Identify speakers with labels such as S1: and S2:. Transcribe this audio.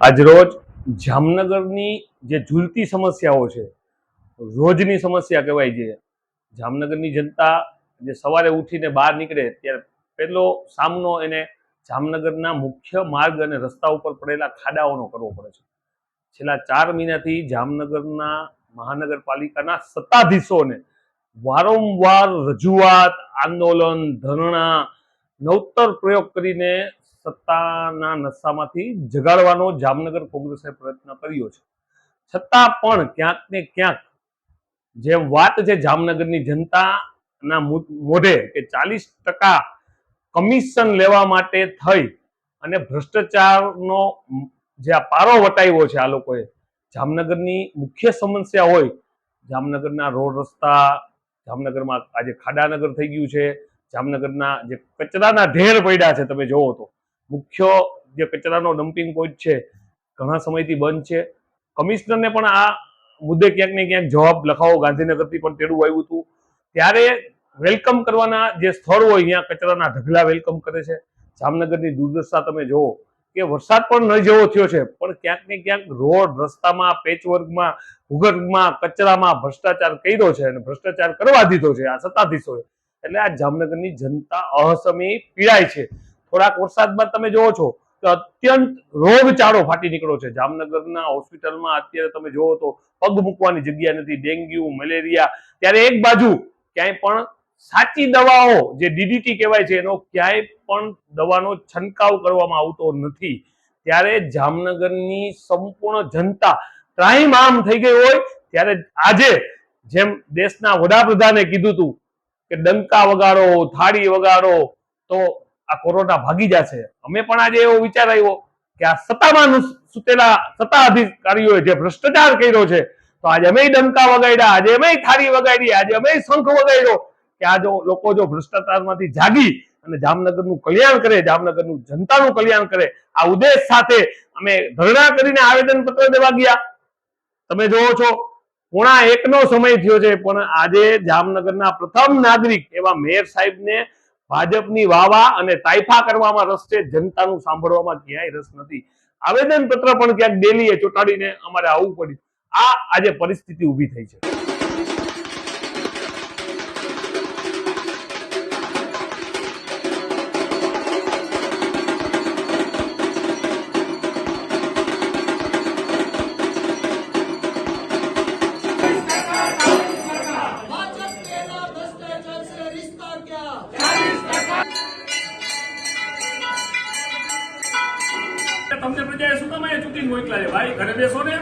S1: આજરોજ જામનગરની જે ઝૂલતી સમસ્યાઓ છે, રોજની સમસ્યા કહેવાય છે. જામનગરની જનતા જે સવારે ઉઠીને બહાર નીકળે ત્યારે પહેલો સામનો એને જામનગરના મુખ્ય માર્ગ અને રસ્તા ઉપર પડેલા ખાડાઓનો કરવો પડે છે. છેલ્લા 4 મહિનાથી જામનગરના મહાનગરપાલિકાના સત્તાધીશોને વારંવાર રજૂઆત, આંદોલન, ધરણા, નવતર પ્રયોગ કરીને સત્તાના નશામાંથી જગાડવાનો જામનગર કોંગ્રેસે પ્રયત્ન કર્યો છે. છતાં પણ ક્યાંક ને ક્યાંક જેમ વાત છે જામનગરની જનતાના મોઢે કે 40% કમિશન લેવા માટે થઈ અને ભ્રષ્ટાચારનો જે આ પારો વટાવ્યો છે આ લોકોએ. જામનગરની મુખ્ય સમસ્યા હોય, જામનગરના રોડ રસ્તા, જામનગરમાં આજે ખાડાનગર થઈ ગયું છે, જામનગરના જે કચરાના ઢેર પડ્યા છે, તમે જોવો તો મુખ્ય જે કચરાનો ડમ્પિંગ પોઈન્ટ છે ઘણા સમયથી બંધ છે. કમિશનરને પણ આ મુદ્દે ક્યાંક ને ક્યાંક જવાબ લખાવો ગાંધીનગરથી પણ તેડું આવ્યું હતું. ત્યારે વેલકમ કરવાના જે સ્થળ હોય અહીંયા કચરાના ઢગલા વેલકમ કરે છે. જામનગરની દુર્દશા તમે જોવો કે વરસાદ પણ ન જેવો થયો છે, પણ ક્યાંક ને ક્યાંક રોડ રસ્તામાં, પેચવર્કમાં, ભૂગર્ભમાં, કચરામાં ભ્રષ્ટાચાર કર્યો છે અને ભ્રષ્ટાચાર કરવા દીધો છે આ સત્તાધીશોએ. એટલે આ જામનગરની જનતા અસમયે પીડાય છે. થોડાક વરસાદ બાદ તમે જોવો છો તો અત્યંત રોગચાળો ફાટી નીકળ્યો છે. જામનગરના હોસ્પિટલમાં અત્યારે તમે જોવો તો પગ મૂકવાની જગ્યા નથી. Dengue, malaria. ત્યારે એક બાજુ ક્યાંય પણ સાચી દવાઓ જે ડીડીટી કહેવાય છે એનો ક્યાંય પણ દવાનો છંટકાવ કરવામાં આવતો નથી. ત્યારે જામનગરની સંપૂર્ણ જનતા ત્રાહિમામ થઈ ગઈ હોય ત્યારે આજે જેમ દેશના વડાપ્રધાને કીધું હતું કે ડંકા વગાડો, થાળી વગાડો તો આ કોરોના ભાગી જશે. અમે પણ આજે એવો વિચાર આવ્યો કે આ સત્તામાં સુતેલા સત્તા અધિકારીઓએ જે ભ્રષ્ટાચાર કર્યો છે તો આજે અમે ડંકા વગાડ્યા, આજે અમે થાળી વગાડી, આજે અમે શંખ વગાડ્યો કે આ જો લોકો જો ભ્રષ્ટાચારમાંથી જાગી અને જામનગરનું કલ્યાણ કરે, જામનગરનું જનતાનું કલ્યાણ કરે, આ ઉદ્દેશ સાથે અમે ધરણા કરીને આવેદનપત્ર દેવા ગયા. તમે જોવો છો 1:30 સમય થયો છે, પણ આજે જામનગરના પ્રથમ નાગરિક એવા મેયર સાહેબને ભાજપની વાવા અને તાઇફા કરવામાં રસ છે, જનતાનું સાંભળવામાં ક્યાંય રસ નથી. આવેદનપત્ર પણ ક્યાંક ડેલીએ ચોંટાડીને અમારે આવવું પડ્યું. આ આજે પરિસ્થિતિ ઊભી થઈ છે. તમને પ્રજાએ શું કામ અહીંયા ચૂંટીને મોકલા છે ભાઈ? ઘરે બેસો ને.